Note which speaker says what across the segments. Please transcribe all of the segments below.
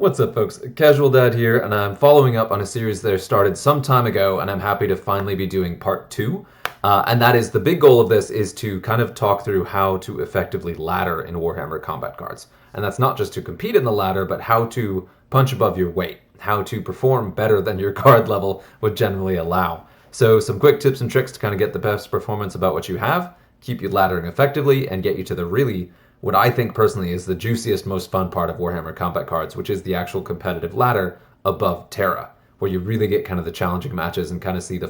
Speaker 1: What's up, folks? Casual Dad here, and I'm following up on a series that I started some time ago, and I'm happy to finally be doing part two. And that is the big goal of this is to kind of talk through how to effectively ladder in Warhammer combat cards. And that's not just to compete in the ladder, but how to punch above your weight, how to perform better than your card level would generally allow. So some quick tips and tricks to kind of get the best performance about what you have, keep you laddering effectively, and get you to the really what I think personally is the juiciest, most fun part of Warhammer combat cards, which is the actual competitive ladder above Terra, where you really get kind of the challenging matches and kind of see the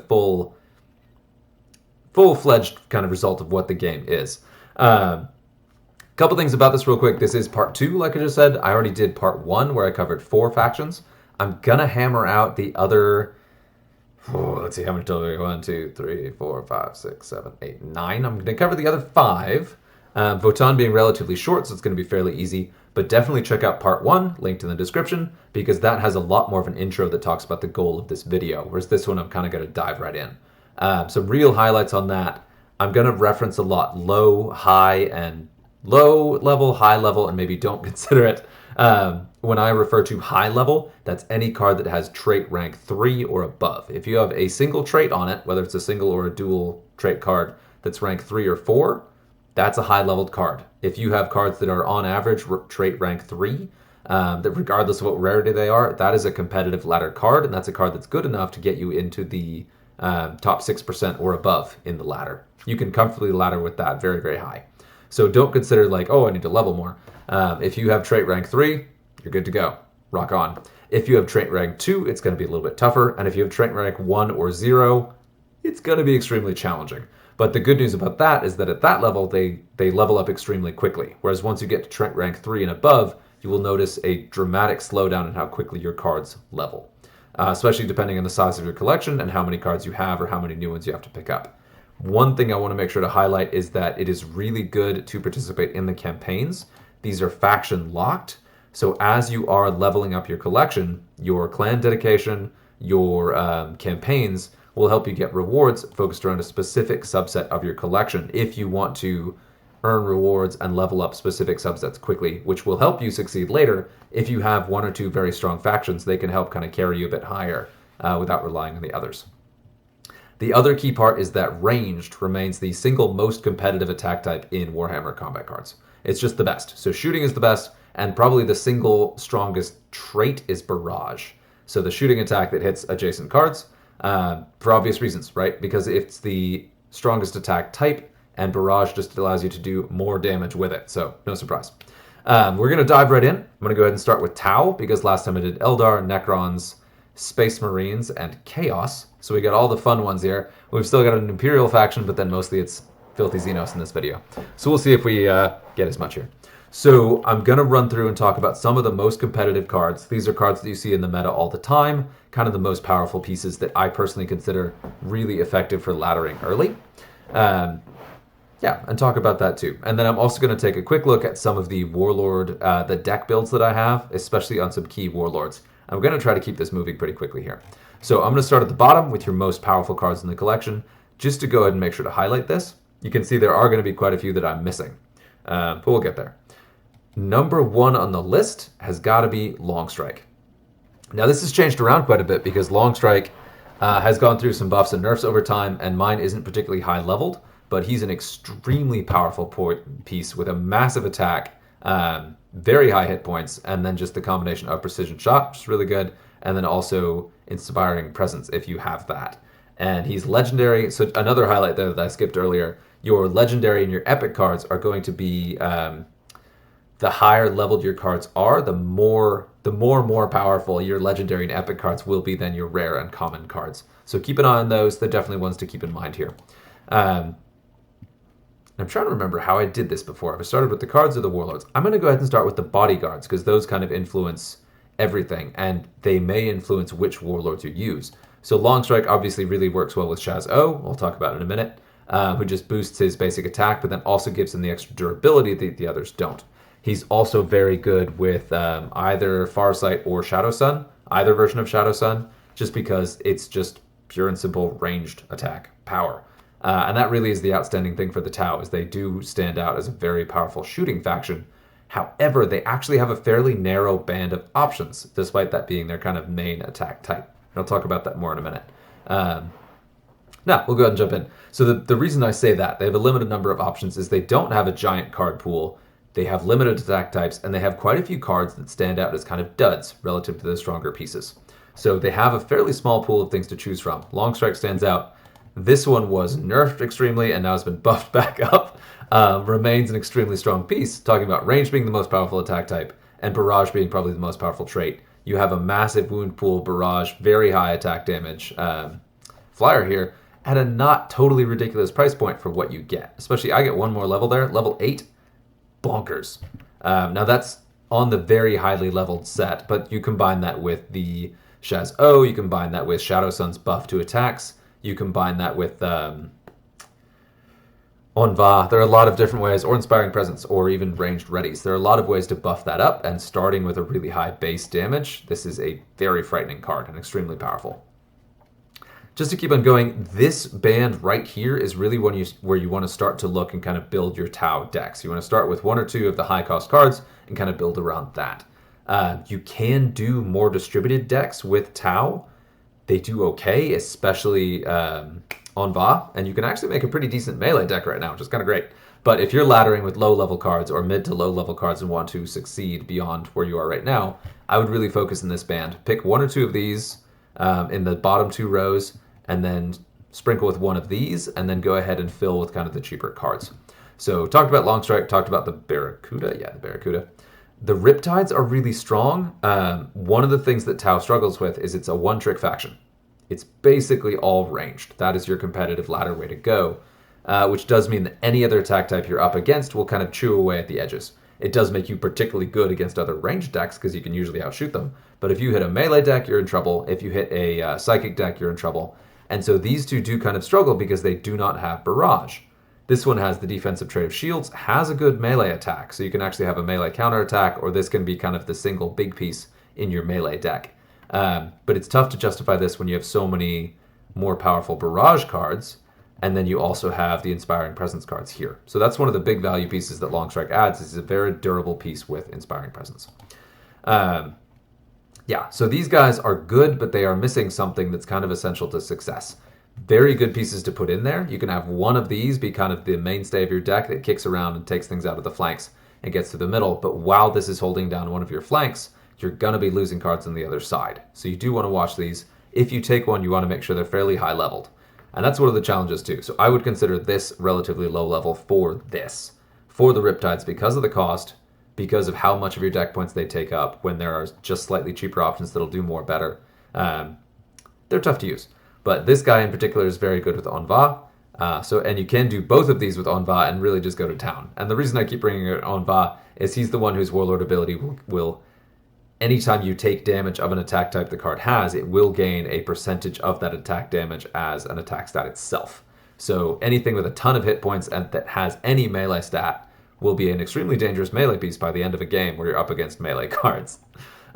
Speaker 1: full-fledged kind of result of what the game is. Couple things about this real quick. This is part two, like I just said. I already did part one where I covered 4 factions. I'm gonna hammer out the other, let's see how many total. 1, 2, 3, 4, 5, 6, 7, 8, 9. I'm gonna cover the other 5. Votan being relatively short, so it's going to be fairly easy, but definitely check out part 1, linked in the description, because that has a lot more of an intro that talks about the goal of this video, whereas this one I'm kind of going to dive right in. Some real highlights on that. I'm going to reference a lot low, high, and low level, high level, and maybe don't consider it. When I refer to high level, that's any card that has trait rank 3 or above. If you have a single trait on it, whether it's a single or a dual trait card that's rank 3 or 4, that's a high-leveled card. If you have cards that are on average trait rank 3, that regardless of what rarity they are, that is a competitive ladder card, and that's a card that's good enough to get you into the top 6% or above in the ladder. You can comfortably ladder with that very, very high. So don't consider like, oh, I need to level more. If you have trait rank 3, you're good to go. Rock on. If you have trait rank 2, it's going to be a little bit tougher, and if you have trait rank 1 or 0, it's going to be extremely challenging. But the good news about that is that at that level, they level up extremely quickly. Whereas once you get to trait rank 3 and above, you will notice a dramatic slowdown in how quickly your cards level. Especially depending on the size of your collection and how many cards you have or how many new ones you have to pick up. One thing I want to make sure to highlight is that it is really good to participate in the campaigns. These are faction locked. So as you are leveling up your collection, your clan dedication, your campaigns will help you get rewards focused around a specific subset of your collection if you want to earn rewards and level up specific subsets quickly, which will help you succeed later. If you have 1 or 2 very strong factions, they can help kind of carry you a bit higher without relying on the others. The other key part is that ranged remains the single most competitive attack type in Warhammer combat cards. It's just the best. So shooting is the best, and probably the single strongest trait is barrage. So the shooting attack that hits adjacent cards, for obvious reasons, right? Because it's the strongest attack type, and barrage just allows you to do more damage with it. So no surprise. We're going to dive right in. I'm going to go ahead and start with Tau, because last time I did Eldar, Necrons, Space Marines, and Chaos. So we got all the fun ones here. We've still got an Imperial faction, but then mostly it's Filthy Xenos in this video. So we'll see if we get as much here. So I'm going to run through and talk about some of the most competitive cards. These are cards that you see in the meta all the time, kind of the most powerful pieces that I personally consider really effective for laddering early. And talk about that too. And then I'm also going to take a quick look at some of the Warlord, the deck builds that I have, especially on some key Warlords. I'm going to try to keep this moving pretty quickly here. So I'm going to start at the bottom with your most powerful cards in the collection. Just to go ahead and make sure to highlight this, you can see there are going to be quite a few that I'm missing, but we'll get there. Number 1 on the list has got to be Longstrike. Now this has changed around quite a bit because Longstrike has gone through some buffs and nerfs over time, and mine isn't particularly high leveled, but he's an extremely powerful piece with a massive attack, very high hit points, and then just the combination of precision shot, which is really good, and then also inspiring presence if you have that. And he's legendary. So another highlight there that I skipped earlier, your legendary and your epic cards are going to be the higher leveled your cards are, the more powerful your legendary and epic cards will be than your rare and common cards. So keep an eye on those. They're definitely ones to keep in mind here. I'm trying to remember how I did this before. I started with the cards or the warlords. I'm going to go ahead and start with the bodyguards because those kind of influence everything, and they may influence which warlords you use. So Longstrike obviously really works well with Shaz-O, we'll talk about in a minute, who just boosts his basic attack, but then also gives him the extra durability that the others don't. He's also very good with either Farsight or Shadow Sun, either version of Shadow Sun, just because it's just pure and simple ranged attack power. And that really is the outstanding thing for the Tau, is they do stand out as a very powerful shooting faction. However, they actually have a fairly narrow band of options, despite that being their kind of main attack type. I'll talk about that more in a minute. Now, we'll go ahead and jump in. So the reason I say that, they have a limited number of options, is they don't have a giant card pool. They have limited attack types, and they have quite a few cards that stand out as kind of duds relative to the stronger pieces. So they have a fairly small pool of things to choose from. Long Strike stands out. This one was nerfed extremely and now has been buffed back up. Remains an extremely strong piece, talking about range being the most powerful attack type and barrage being probably the most powerful trait. You have a massive wound pool, barrage, very high attack damage flyer here at a not totally ridiculous price point for what you get. Especially, I get one more level there, level 8, bonkers. Now that's on the very highly leveled set, but you combine that with the Shaz O, you combine that with Shadow Sun's buff to attacks, you combine that with Aun'va. There are a lot of different ways, or Inspiring Presence, or even Ranged Readies. There are a lot of ways to buff that up, and starting with a really high base damage, this is a very frightening card and extremely powerful. Just to keep on going, this band right here is really where you want to start to look and kind of build your Tau decks. You want to start with one or two of the high-cost cards and kind of build around that. You can do more distributed decks with Tau. They do okay, especially Aun'va, and you can actually make a pretty decent melee deck right now, which is kind of great. But if you're laddering with low-level cards or mid to low-level cards and want to succeed beyond where you are right now, I would really focus in this band. Pick one or two of these in the bottom 2 rows, and then sprinkle with one of these, and then go ahead and fill with kind of the cheaper cards. So talked about Long Strike, talked about the Barracuda. Yeah, the Barracuda. The Riptides are really strong. One of the things that Tau struggles with is it's a one-trick faction. It's basically all ranged. That is your competitive ladder way to go, which does mean that any other attack type you're up against will kind of chew away at the edges. It does make you particularly good against other ranged decks because you can usually outshoot them. But if you hit a melee deck, you're in trouble. If you hit a psychic deck, you're in trouble. And so these two do kind of struggle because they do not have barrage. This one has the defensive trait of shields, has a good melee attack, so you can actually have a melee counterattack, or this can be kind of the single big piece in your melee deck. But it's tough to justify this when you have so many more powerful barrage cards, and then you also have the Inspiring Presence cards here. So that's one of the big value pieces that Long Strike adds, is a very durable piece with Inspiring Presence. Yeah, so these guys are good, but they are missing something that's kind of essential to success. Very good pieces to put in there. You can have one of these be kind of the mainstay of your deck that kicks around and takes things out of the flanks and gets to the middle. But while this is holding down one of your flanks, you're going to be losing cards on the other side. So you do want to watch these. If you take one, you want to make sure they're fairly high leveled. And that's one of the challenges too. So I would consider this relatively low level for this. For the Riptides, because of the cost, because of how much of your deck points they take up, when there are just slightly cheaper options that'll do more better. They're tough to use. But this guy in particular is very good with Aun'va. And you can do both of these with Aun'va and really just go to town. And the reason I keep bringing it Aun'va is he's the one whose Warlord ability will anytime you take damage of an attack type the card has, it will gain a percentage of that attack damage as an attack stat itself. So anything with a ton of hit points and that has any melee stat will be an extremely dangerous melee piece by the end of a game where you're up against melee cards.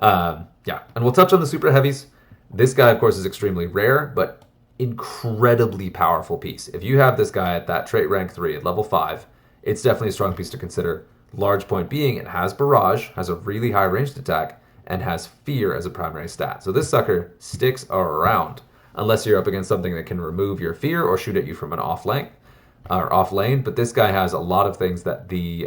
Speaker 1: Yeah, and we'll touch on the super heavies. This guy, of course, is extremely rare, but incredibly powerful piece. If you have this guy at that trait rank 3 at level 5, it's definitely a strong piece to consider. Large point being it has barrage, has a really high ranged attack, and has fear as a primary stat. So this sucker sticks around unless you're up against something that can remove your fear or shoot at you from an off lane. But this guy has a lot of things that the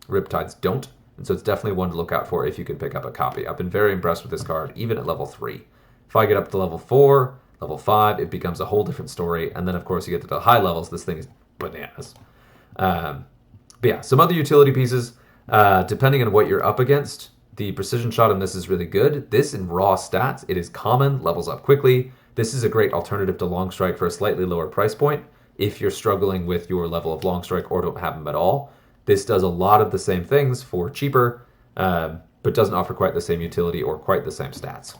Speaker 1: Riptides don't, and so it's definitely one to look out for if you can pick up a copy. I've been very impressed with this card, even at level 3. If I get up to level 4, level 5, it becomes a whole different story, and then of course you get to the high levels, this thing is bananas. But yeah, some other utility pieces, depending on what you're up against, the precision shot on this is really good. This in raw stats, it is common, levels up quickly. This is a great alternative to Long Strike for a slightly lower price point if you're struggling with your level of Long Strike or don't have them at all. This does a lot of the same things for cheaper, but doesn't offer quite the same utility or quite the same stats.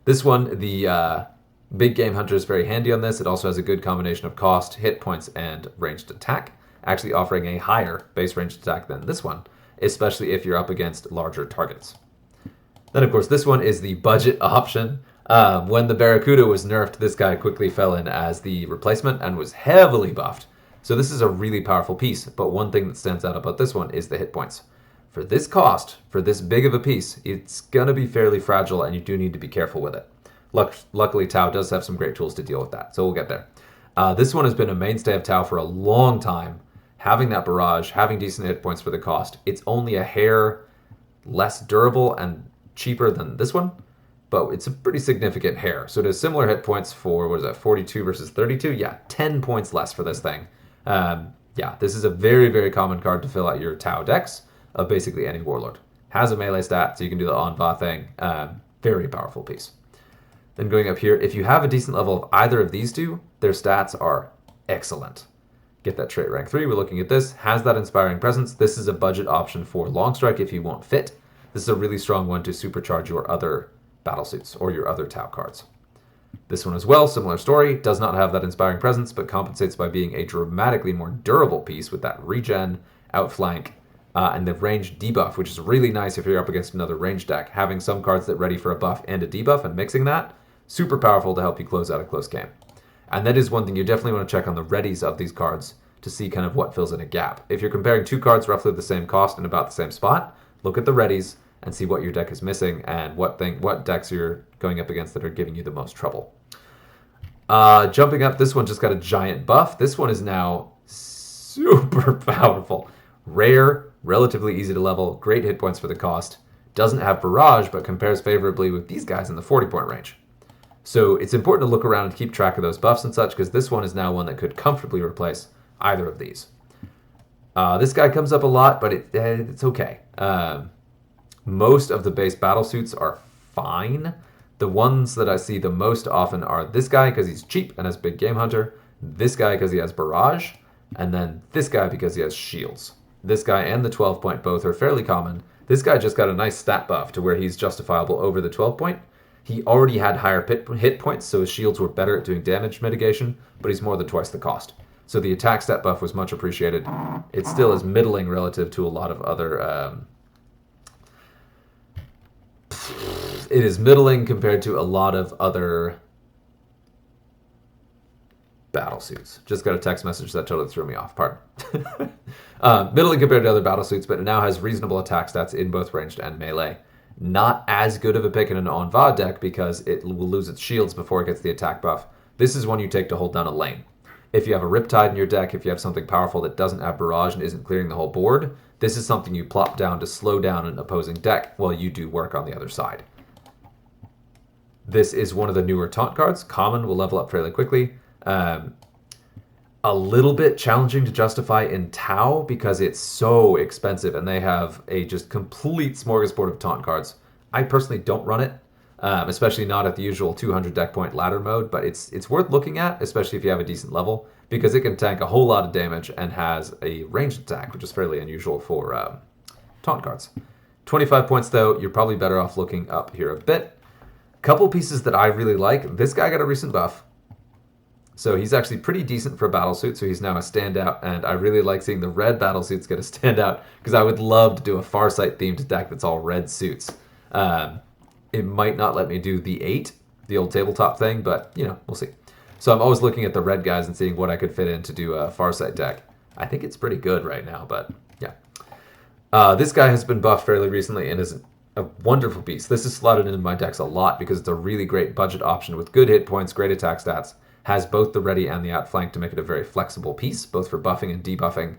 Speaker 1: This one, the Big Game Hunter is very handy on this. It also has a good combination of cost, hit points, and ranged attack, actually offering a higher base ranged attack than this one, especially if you're up against larger targets. Then, of course, this one is the budget option. When the Barracuda was nerfed, this guy quickly fell in as the replacement and was heavily buffed. So this is a really powerful piece, but one thing that stands out about this one is the hit points. for this cost, for this big of a piece, it's going to be fairly fragile, and you do need to be careful with it. Luckily, Tau does have some great tools to deal with that, so we'll get there. This one has been a mainstay of Tau for a long time. Having that barrage, having decent hit points for the cost. It's only a hair less durable and cheaper than this one, but it's a pretty significant hair. So it has similar hit points for, what is that, 42 versus 32? Yeah, 10 points less for this thing. Yeah, this is a very, very common card to fill out your Tau decks of basically any warlord. Has a melee stat, so you can do the Aun'va thing. Very powerful piece. Then going up here, if you have a decent level of either of these two, their stats are excellent. Get that trait rank 3. We're looking at this. Has that inspiring presence. This is a budget option for long strike if you won't fit. This is a really strong one to supercharge your other battle suits or your other Tau cards. This one as well, similar story. Does not have that inspiring presence, but compensates by being a dramatically more durable piece with that regen, outflank, and the range debuff, which is really nice if you're up against another range deck. Having some cards that ready for a buff and a debuff and mixing that, super powerful to help you close out a close game. And that is one thing you definitely want to check on the readies of these cards to see kind of what fills in a gap. If you're comparing two cards roughly the same cost and about the same spot, look at the readies and see what your deck is missing and what decks you're going up against that are giving you the most trouble. Jumping up, this one just got a giant buff. This one is now super powerful. Rare, relatively easy to level, great hit points for the cost. Doesn't have barrage, but compares favorably with these guys in the 40-point range. So it's important to look around and keep track of those buffs and such, because this one is now one that could comfortably replace either of these. This guy comes up a lot, but it's okay. Most of the base battle suits are fine. The ones that I see the most often are this guy because he's cheap and has big game hunter, this guy because he has barrage, and then this guy because he has shields. This guy and the 12-point both are fairly common. This guy just got a nice stat buff to where he's justifiable over the 12-point. He already had higher hit points, so his shields were better at doing damage mitigation, but he's more than twice the cost. So the attack stat buff was much appreciated. It still is middling relative to a lot of other... it is middling compared to a lot of other battle suits. Just got a text message that totally threw me off. Pardon. Middling compared to other battle suits, but it now has reasonable attack stats in both ranged and melee. Not as good of a pick in an Aun'va deck because it will lose its shields before it gets the attack buff. This is one you take to hold down a lane. If you have a Riptide in your deck, if you have something powerful that doesn't have barrage and isn't clearing the whole board, this is something you plop down to slow down an opposing deck while you do work on the other side. This is one of the newer taunt cards. Common will level up fairly quickly. A little bit challenging to justify in Tau because it's so expensive and they have a just complete smorgasbord of taunt cards. I personally don't run it, especially not at the usual 200 deck point ladder mode, but it's worth looking at, especially if you have a decent level, because it can tank a whole lot of damage and has a ranged attack, which is fairly unusual for taunt cards. 25 points though, you're probably better off looking up here a bit. Couple pieces that I really like. This guy got a recent buff. So he's actually pretty decent for a battle suit, so he's now a standout, and I really like seeing the red battle suits get a standout, because I would love to do a Farsight themed deck that's all red suits. It might not let me do the 8, the old tabletop thing, but, you know, we'll see. So I'm always looking at the red guys and seeing what I could fit in to do a Farsight deck. I think it's pretty good right now, but yeah. This guy has been buffed fairly recently and is a wonderful piece. This is slotted into my decks a lot because it's a really great budget option with good hit points, great attack stats. Has both the ready and the outflank to make it a very flexible piece, both for buffing and debuffing.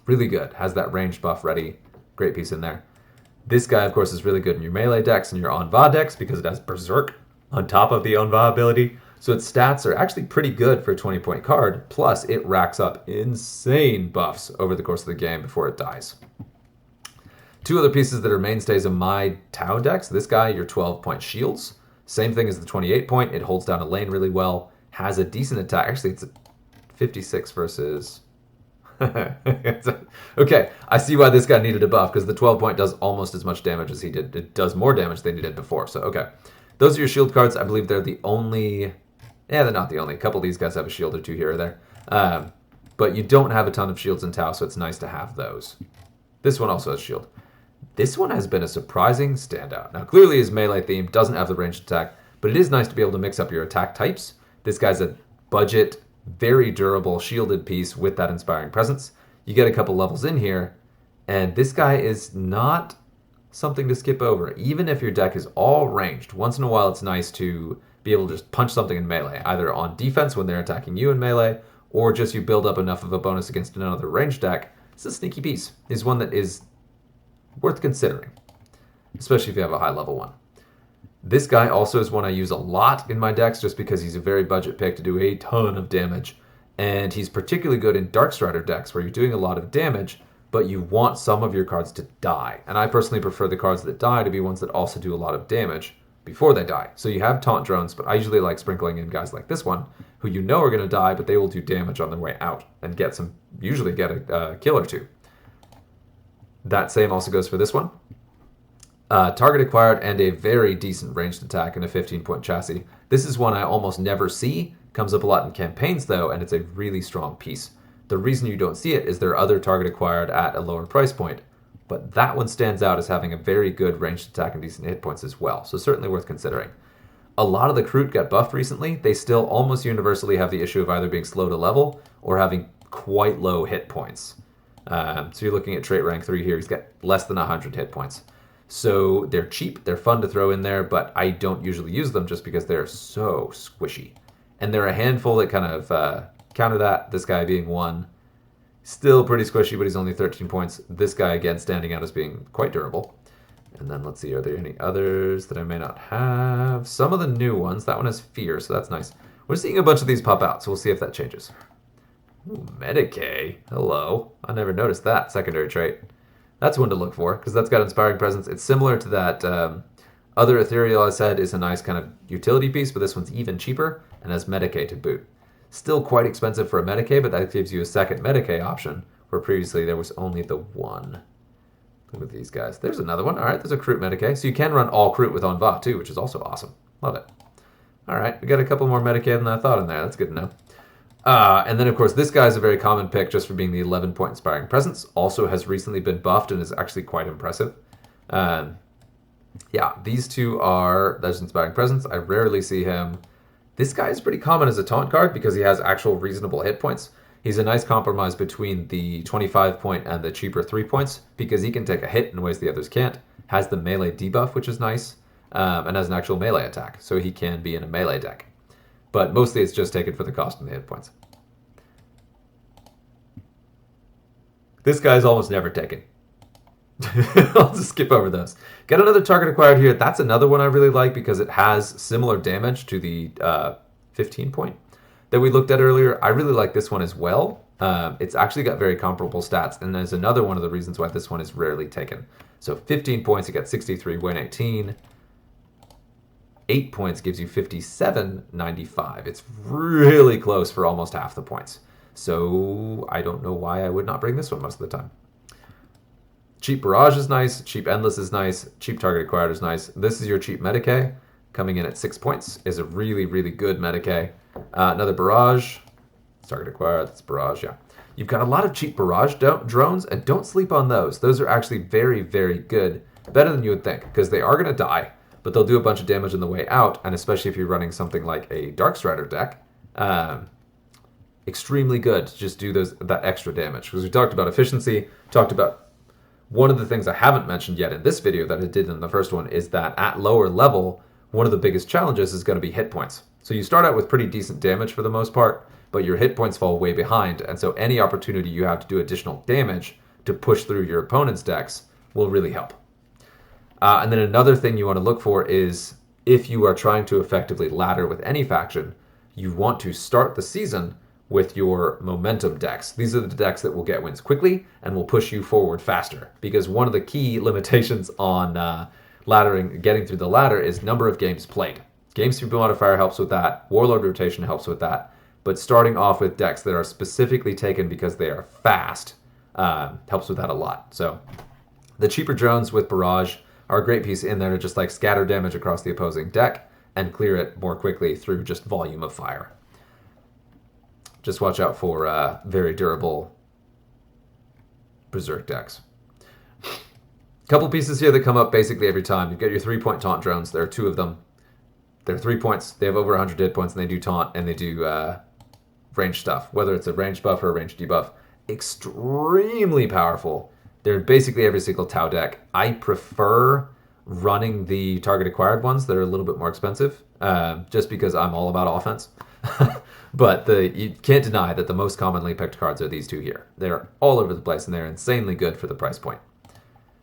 Speaker 1: Really good. Has that ranged buff ready. Great piece in there. This guy, of course, is really good in your melee decks and your Aun'va decks because it has Berserk on top of the Aun'va ability. So its stats are actually pretty good for a 20-point card. Plus, it racks up insane buffs over the course of the game before it dies. Two other pieces that are mainstays of my Tau decks. This guy, your 12-point shields. Same thing as the 28-point. It holds down a lane really well. Has a decent attack. Actually, it's a 56 versus... Okay, I see why this guy needed a buff, because the 12-point does almost as much damage as he did. It does more damage than he did before, so okay. Those are your shield cards. I believe they're the only... Yeah, they're not the only. A couple of these guys have a shield or two here or there. But you don't have a ton of shields in Tau, so it's nice to have those. This one also has shield. This one has been a surprising standout. Now, clearly his melee theme doesn't have the ranged attack, but it is nice to be able to mix up your attack types. This guy's a budget, very durable, shielded piece with that inspiring presence. You get a couple levels in here, And this guy is not something to skip over. Even if your deck is all ranged, once in a while it's nice to be able to just punch something in melee, either on defense when they're attacking you in melee, or just you build up enough of a bonus against another ranged deck. It's a sneaky piece. It's one that is worth considering, especially if you have a high level one. This guy also is one I use a lot in my decks just because he's a very budget pick to do a ton of damage. And he's particularly good in Darkstrider decks where you're doing a lot of damage, but you want some of your cards to die. And I personally prefer the cards that die to be ones that also do a lot of damage before they die. So you have taunt drones, but I usually like sprinkling in guys like this one, who you know are going to die, but they will do damage on their way out and usually get a kill or two. That same also goes for this one. Target acquired and a very decent ranged attack in a 15-point chassis. This is one I almost never see. Comes up a lot in campaigns though, and it's a really strong piece. The reason you don't see it is there are other target acquired at a lower price point, but that one stands out as having a very good ranged attack and decent hit points as well, so certainly worth considering. A lot of the Kroot got buffed recently. They still almost universally have the issue of either being slow to level or having quite low hit points. So you're looking at trait rank 3 here. He's got less than 100 hit points. So they're cheap, they're fun to throw in there, but I don't usually use them just because they're so squishy. And there are a handful that kind of counter that, this guy being one. Still pretty squishy, but he's only 13 points. This guy, again, standing out as being quite durable. And then let's see, are there any others that I may not have? Some of the new ones. That one has Fear, so that's nice. We're seeing a bunch of these pop out, so we'll see if that changes. Ooh, Medicae. Hello. I never noticed that secondary trait. That's one to look for, because that's got Inspiring Presence. It's similar to that other Ethereal I said is a nice kind of utility piece, but this one's even cheaper and has Medicae to boot. Still quite expensive for a Medicae, but that gives you a second Medicae option, where previously there was only the one. Look at these guys. There's another one. All right, there's a Kroot Medicae. So you can run all Kroot with Aun'va too, which is also awesome. Love it. All right, we got a couple more Medicae than I thought in there. That's good to know. And then, of course, this guy's a very common pick just for being the 11-point Inspiring Presence. Also has recently been buffed and is actually quite impressive. Yeah, these two are... There's Inspiring Presence. I rarely see him. This guy is pretty common as a taunt card because he has actual reasonable hit points. He's a nice compromise between the 25-point and the cheaper 3 points because he can take a hit in ways the others can't. Has the melee debuff, which is nice, and has an actual melee attack, so he can be in a melee deck. But mostly it's just taken for the cost and the hit points. This guy's almost never taken. I'll just skip over those. Got another target acquired here. That's another one I really like because it has similar damage to the 15-point that we looked at earlier. I really like this one as well. It's actually got very comparable stats, and there's another one of the reasons why this one is rarely taken. So 15 points, you got 63, win 18. 8 points gives you 57.95. It's really close for almost half the points. So I don't know why I would not bring this one most of the time. Cheap Barrage is nice. Cheap Endless is nice. Cheap Target Acquired is nice. This is your cheap Medicae. Coming in at 6 points is a really, really good Medicae. Another Barrage. Target Acquired. That's Barrage, yeah. You've got a lot of cheap Barrage drones, and don't sleep on those. Those are actually very, very good. Better than you would think, because they are going to die, but they'll do a bunch of damage on the way out, and especially if you're running something like a Darkstrider deck, extremely good to just do that extra damage. Because we talked about efficiency, talked about one of the things I haven't mentioned yet in this video that I did in the first one is that at lower level, one of the biggest challenges is going to be hit points. So you start out with pretty decent damage for the most part, but your hit points fall way behind, and so any opportunity you have to do additional damage to push through your opponent's decks will really help. And then another thing you want to look for is if you are trying to effectively ladder with any faction, you want to start the season with your momentum decks. These are the decks that will get wins quickly and will push you forward faster. Because one of the key limitations on laddering, getting through the ladder, is number of games played. Game speed modifier helps with that. Warlord rotation helps with that. But starting off with decks that are specifically taken because they are fast helps with that a lot. So the cheaper drones with Barrage are a great piece in there to just like scatter damage across the opposing deck and clear it more quickly through just volume of fire. Just watch out for very durable Berserk decks. Couple pieces here that come up basically every time. You've got your 3-point taunt drones. There are 2 of them. They're 3 points. They have over 100 hit points, and they do taunt, and they do range stuff, whether it's a range buff or a range debuff. Extremely powerful They're in basically every single Tau deck. I prefer running the target acquired ones that are a little bit more expensive, just because I'm all about offense. But you can't deny that the most commonly picked cards are these two here. They're all over the place, and they're insanely good for the price point.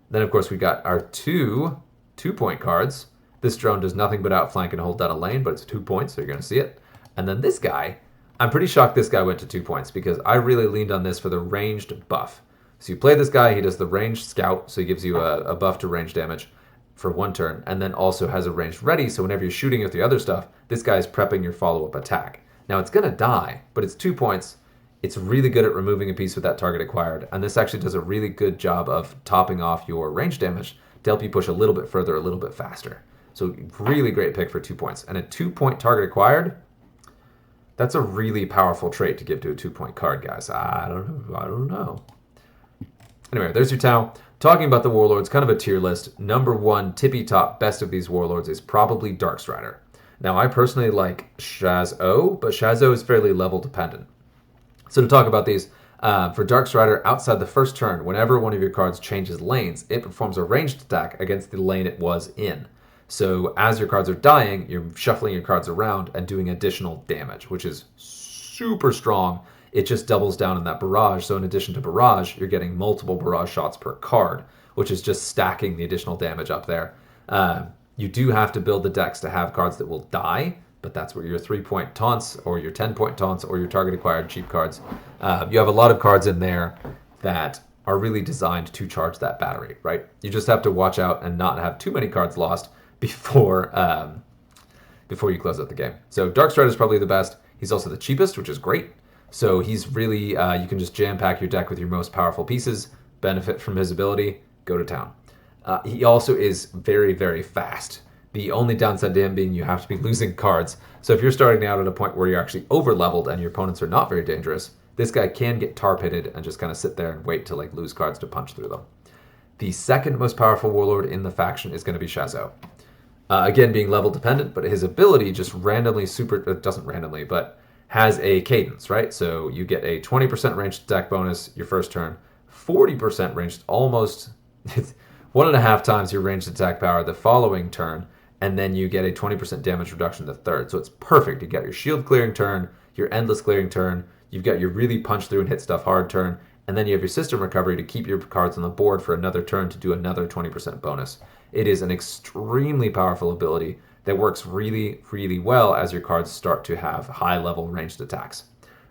Speaker 1: Then, of course, we got our two-point cards. This drone does nothing but outflank and hold down a lane, but it's 2 points, so you're going to see it. And then this guy, I'm pretty shocked this guy went to 2 points because I really leaned on this for the ranged buff. So you play this guy, he does the ranged scout, so he gives you a buff to range damage for 1 turn, and then also has a ranged ready, so whenever you're shooting with the other stuff, this guy is prepping your follow-up attack. Now, it's going to die, but it's 2 points. It's really good at removing a piece with that target acquired, and this actually does a really good job of topping off your range damage to help you push a little bit further, a little bit faster. So really great pick for 2 points. And a 2-point target acquired, that's a really powerful trait to give to a 2-point card, guys. I don't know. Anyway, there's your Tau. Talking about the Warlords, kind of a tier list. Number 1, tippy top, best of these Warlords is probably Darkstrider. Now, I personally like Shaz-O, but Shaz-O is fairly level dependent. So to talk about these, for Darkstrider, outside the first turn, whenever one of your cards changes lanes, it performs a ranged attack against the lane it was in. So as your cards are dying, you're shuffling your cards around and doing additional damage, which is super strong. It just doubles down in that barrage. So in addition to barrage, you're getting multiple barrage shots per card, which is just stacking the additional damage up there. You do have to build the decks to have cards that will die, but that's where your 3-point taunts or your 10-point taunts or your target acquired cheap cards. You have a lot of cards in there that are really designed to charge that battery, right? You just have to watch out and not have too many cards lost before you close out the game. So Darkstrider is probably the best. He's also the cheapest, which is great. So he's really, you can just jam pack your deck with your most powerful pieces, benefit from his ability, go to town. He also is very, very fast. The only downside to him being you have to be losing cards. So if you're starting out at a point where you're actually over-leveled and your opponents are not very dangerous, this guy can get tar pitted and just kind of sit there and wait to lose cards to punch through them. The second most powerful Warlord in the faction is going to be Shaz-O. Again, being level dependent, but his ability just randomly doesn't randomly, but has a cadence, right? So you get a 20% ranged attack bonus your first turn, 40% ranged, almost 1.5 times your ranged attack power the following turn, and then you get a 20% damage reduction the third. So it's perfect. You got your shield clearing turn, your endless clearing turn, you've got your really punch through and hit stuff hard turn, and then you have your system recovery to keep your cards on the board for another turn to do another 20% bonus. It is an extremely powerful ability that works really, really well as your cards start to have high-level ranged attacks.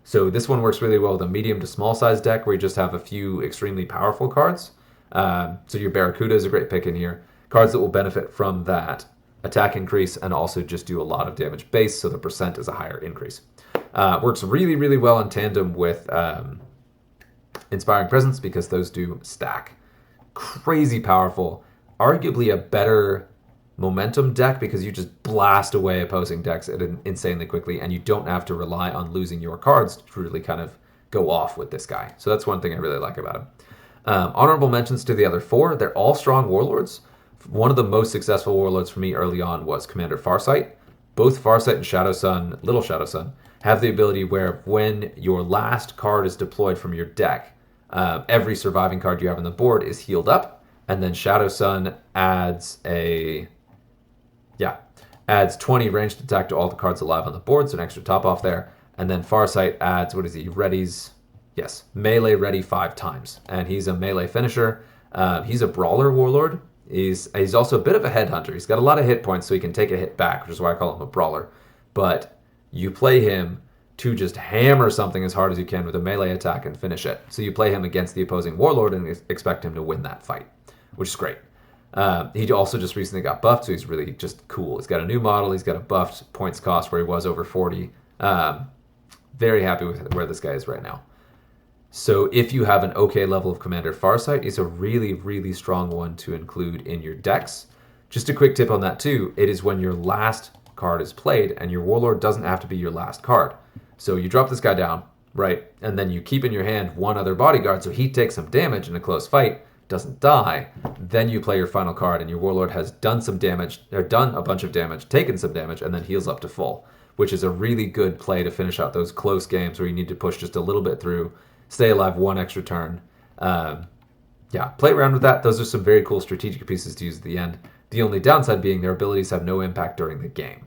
Speaker 1: So this one works really well with a medium to small size deck where you just have a few extremely powerful cards. So your Barracuda is a great pick in here. Cards that will benefit from that attack increase and also just do a lot of damage base, so the percent is a higher increase. Works really, really well in tandem with Inspiring Presence because those do stack. Crazy powerful. Arguably a better momentum deck because you just blast away opposing decks insanely quickly and you don't have to rely on losing your cards to really kind of go off with this guy. So that's one thing I really like about him. Honorable mentions to the other 4. They're all strong Warlords. One of the most successful Warlords for me early on was Commander Farsight. Both Farsight and Shadow Sun, Little Shadow Sun, have the ability where when your last card is deployed from your deck, every surviving card you have on the board is healed up, and then Shadow Sun adds 20 ranged attack to all the cards alive on the board, so an extra top off there. And then Farsight adds, melee ready 5 times. And he's a melee finisher. He's a brawler Warlord. He's also a bit of a headhunter. He's got a lot of hit points, so he can take a hit back, which is why I call him a brawler. But you play him to just hammer something as hard as you can with a melee attack and finish it. So you play him against the opposing Warlord and expect him to win that fight, which is great. He also just recently got buffed, so he's really just cool. He's got a new model. He's got a buffed points cost where he was over 40. Very happy with where this guy is right now. So if you have an okay level of Commander Farsight, he's a really, really strong one to include in your decks. Just a quick tip on that too. It is when your last card is played, and your Warlord doesn't have to be your last card. So you drop this guy down, right? And then you keep in your hand one other bodyguard, so he takes some damage in a close fight, doesn't die. Then you play your final card, and your Warlord has done some damage, or done a bunch of damage, taken some damage, and then heals up to full, which is a really good play to finish out those close games where you need to push just a little bit through, stay alive one extra turn. yeah, play around with that. Those are some very cool strategic pieces to use at the end. The only downside being their abilities have no impact during the game.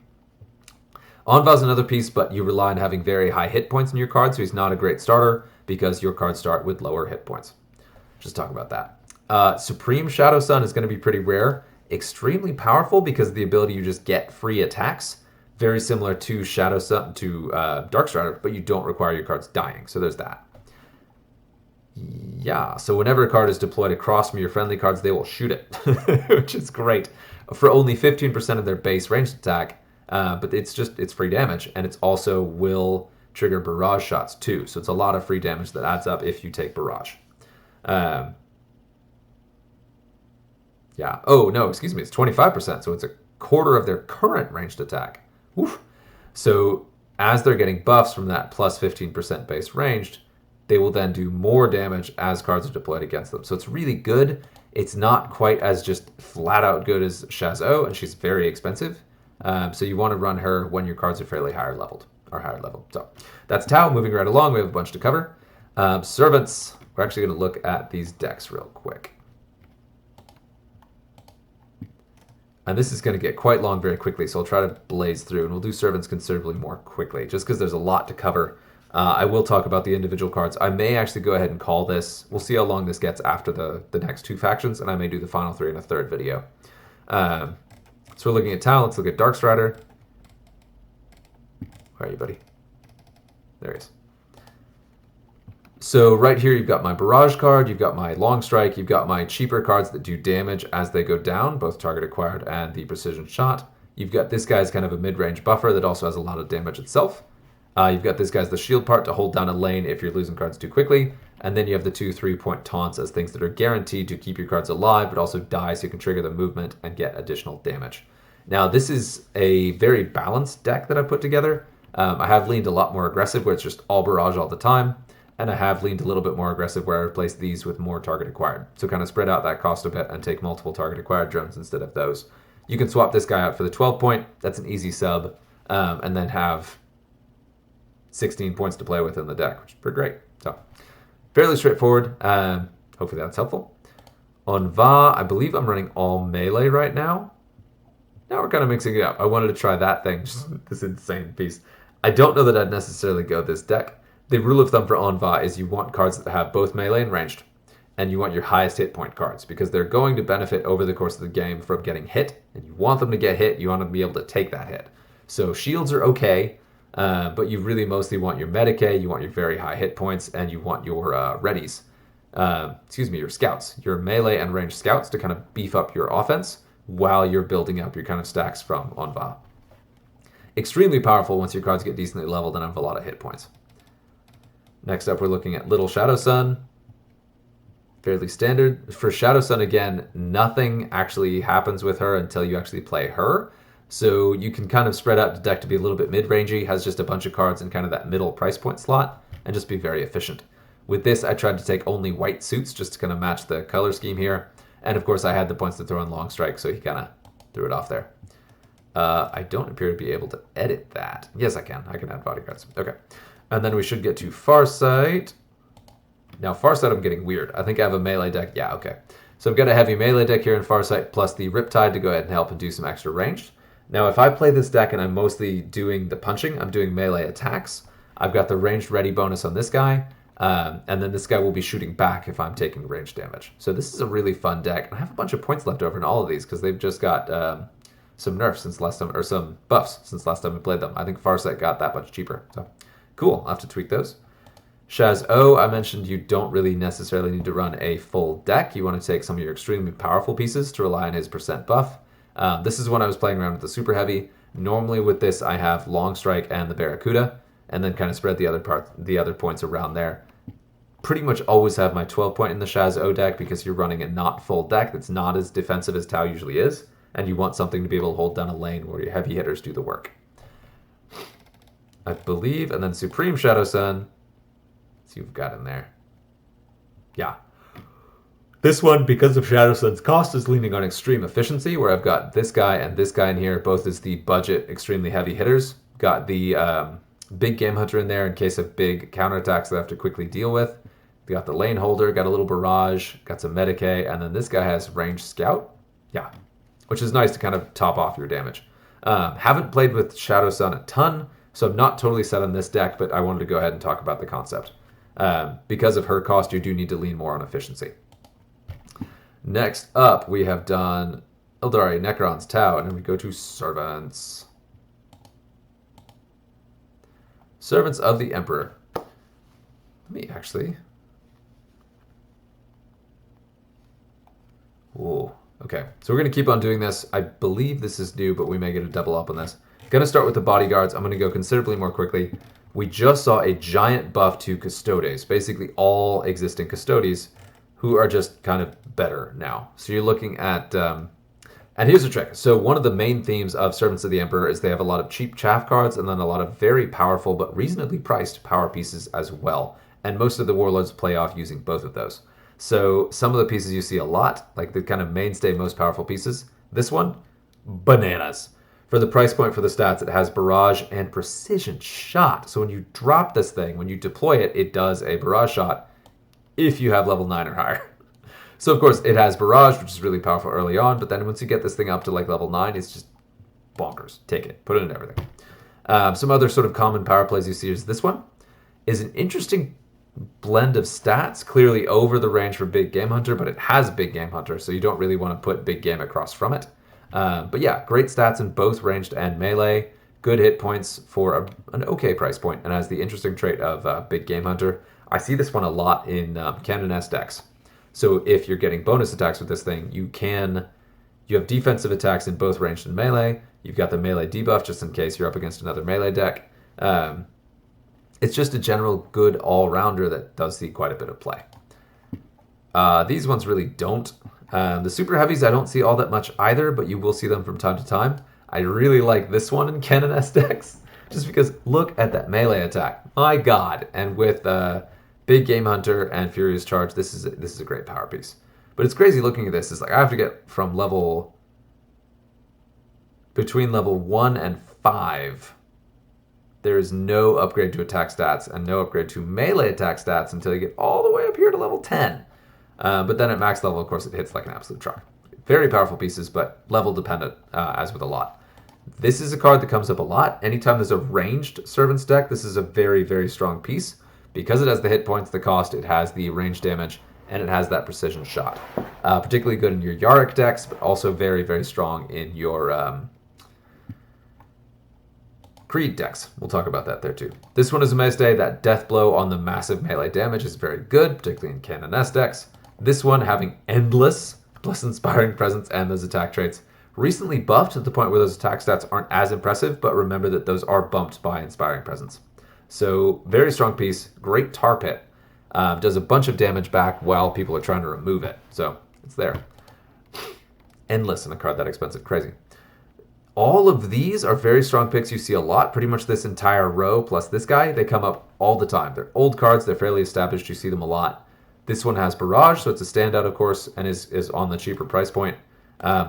Speaker 1: Aun'va is another piece, but you rely on having very high hit points in your card, so he's not a great starter because your cards start with lower hit points. Just talk about that. Supreme Shadow Sun is going to be pretty rare. Extremely powerful because of the ability you just get free attacks. Very similar to Shadow Sun, to Dark Strider, but you don't require your cards dying, so there's that. Yeah, so whenever a card is deployed across from your friendly cards, they will shoot it, which is great. For only 15% of their base ranged attack, but it's free damage, and it's also will trigger barrage shots too. So it's a lot of free damage that adds up if you take barrage. Yeah. Oh no, excuse me. It's 25%, so it's a quarter of their current ranged attack. Oof. So as they're getting buffs from that plus 15% base ranged, they will then do more damage as cards are deployed against them. So it's really good. It's not quite as just flat out good as Shaz-O, and she's very expensive. So you want to run her when your cards are fairly higher leveled. So that's Tau. Moving right along, we have a bunch to cover. Servants. We're actually going to look at these decks real quick. And this is going to get quite long very quickly, so I'll try to blaze through, and we'll do Servants considerably more quickly, just because there's a lot to cover. I will talk about the individual cards. I may actually go ahead and call this. We'll see how long this gets after the next two factions, and I may do the final three in a third video. So we're looking at Tau. Let's look at Dark Strider. Where are you, buddy? There he is. So right here, you've got my Barrage card, you've got my Long Strike, you've got my cheaper cards that do damage as they go down, both target acquired and the precision shot. You've got this guy's kind of a mid-range buffer that also has a lot of damage itself. You've got this guy's the shield part to hold down a lane if you're losing cards too quickly. And then you have the 2 3-point taunts as things that are guaranteed to keep your cards alive, but also die so you can trigger the movement and get additional damage. Now, this is a very balanced deck that I put together. I have leaned a lot more aggressive where it's just all barrage all the time. And I have leaned a little bit more aggressive where I replace these with more target acquired. So kind of spread out that cost a bit and take multiple target acquired drones instead of those. You can swap this guy out for the 12-point. That's an easy sub. And then have 16 points to play with in the deck, which is pretty great. So fairly straightforward. Hopefully that's helpful. Aun'va, I believe I'm running all melee right now. Now we're kind of mixing it up. I wanted to try that thing, just this insane piece. I don't know that I'd necessarily go this deck. The rule of thumb for Aun'va is you want cards that have both melee and ranged, and you want your highest hit point cards, because they're going to benefit over the course of the game from getting hit, and you want them to get hit, you want them to be able to take that hit. So shields are okay, but you really mostly want your Medicae, you want your very high hit points, and you want your readies. Your scouts, your melee and ranged scouts to kind of beef up your offense while you're building up your kind of stacks from Aun'va. Extremely powerful once your cards get decently leveled and have a lot of hit points. Next up, we're looking at Little Shadow Sun. Fairly standard. For Shadow Sun, again, nothing actually happens with her until you actually play her. So you can kind of spread out the deck to be a little bit mid-rangey, has just a bunch of cards in kind of that middle price point slot, and just be very efficient. With this, I tried to take only white suits just to kind of match the color scheme here. And of course, I had the points to throw in Long Strike, so he kind of threw it off there. I don't appear to be able to edit that. Yes, I can. I can add bodyguards. Okay. And then we should get to Farsight. Now, Farsight, I'm getting weird. I think I have a melee deck. Yeah, okay. So I've got a heavy melee deck here in Farsight, plus the Riptide to go ahead and help and do some extra ranged. Now, if I play this deck and I'm mostly doing the punching, I'm doing melee attacks, I've got the ranged ready bonus on this guy, and then this guy will be shooting back if I'm taking ranged damage. So this is a really fun deck. And I have a bunch of points left over in all of these because they've just got some nerfs since last time, or some buffs since last time we played them. I think Farsight got that much cheaper. So cool, I'll have to tweak those. Shaz-O, I mentioned you don't really necessarily need to run a full deck. You want to take some of your extremely powerful pieces to rely on his percent buff. This is when I was playing around with the super heavy. Normally with this, I have Long Strike and the Barracuda, and then kind of spread the other points around there. Pretty much always have my 12-point in the Shaz-O deck because you're running a not full deck that's not as defensive as Tau usually is, and you want something to be able to hold down a lane where your heavy hitters do the work. I believe, and then Supreme Shadow Sun. Let's see what we've got in there. Yeah. This one, because of Shadow Sun's cost, is leaning on extreme efficiency, where I've got this guy and this guy in here, both as the budget, extremely heavy hitters. Got the big Game Hunter in there in case of big counterattacks that I have to quickly deal with. We got the lane holder, got a little barrage, got some Medicae, and then this guy has ranged scout. Yeah, which is nice to kind of top off your damage. Haven't played with Shadow Sun a ton, so I'm not totally set on this deck, but I wanted to go ahead and talk about the concept. Because of her cost, you do need to lean more on efficiency. Next up, we have done Eldari, Necron's Tau, and then we go to Servants. Servants of the Emperor. Let me actually... Ooh, okay. So we're going to keep on doing this. I believe this is new, but we may get a double up on this. Going to start with the bodyguards. I'm going to go considerably more quickly. We just saw a giant buff to Custodes, basically all existing Custodes, who are just kind of better now. So you're looking at... and here's the trick. So one of the main themes of Servants of the Emperor is they have a lot of cheap chaff cards and then a lot of very powerful but reasonably priced power pieces as well. And most of the warlords play off using both of those. So some of the pieces you see a lot, like the kind of mainstay most powerful pieces. This one, bananas. For the price point for the stats, it has barrage and precision shot. So when you drop this thing, when you deploy it, it does a barrage shot if you have level 9 or higher. So of course it has barrage, which is really powerful early on, but then once you get this thing up to like level 9, it's just bonkers. Take it, put it in everything. Some other sort of common power plays you see is this one is an interesting blend of stats, clearly over the range for Big Game Hunter, but it has Big Game Hunter, so you don't really want to put Big Game across from it. But yeah, great stats in both ranged and melee, good hit points for an okay price point, and has the interesting trait of Big Game Hunter. I see this one a lot in Canoness decks. So if you're getting bonus attacks with this thing, you have defensive attacks in both ranged and melee. You've got the melee debuff just in case you're up against another melee deck. It's just a general good all-rounder that does see quite a bit of play. These ones really don't. The super heavies I don't see all that much either, but you will see them from time to time. I really like this one in Canoness decks, just because look at that melee attack. My god. And with Big Game Hunter and Furious Charge, this is a great power piece. But it's crazy looking at this. It's like I have to get from between level 1 and 5. There is no upgrade to attack stats and no upgrade to melee attack stats until you get all the way up here to level 10. But then at max level, of course, it hits like an absolute truck. Very powerful pieces, but level dependent, as with a lot. This is a card that comes up a lot. Anytime there's a ranged Servants deck, this is a very, very strong piece. Because it has the hit points, the cost, it has the range damage, and it has that precision shot. Particularly good in your Yarick decks, but also very, very strong in your Creed decks. We'll talk about that there too. This one is a mainstay. That death blow on the massive melee damage is very good, particularly in Canoness decks. This one having endless plus Inspiring Presence and those attack traits. Recently buffed to the point where those attack stats aren't as impressive, but remember that those are bumped by Inspiring Presence. So very strong piece, great tar pit. Does a bunch of damage back while people are trying to remove it. So it's there. Endless in a card that expensive, crazy. All of these are very strong picks you see a lot. Pretty much this entire row plus this guy, they come up all the time. They're old cards, they're fairly established, you see them a lot. This one has Barrage, so it's a standout of course, and is on the cheaper price point.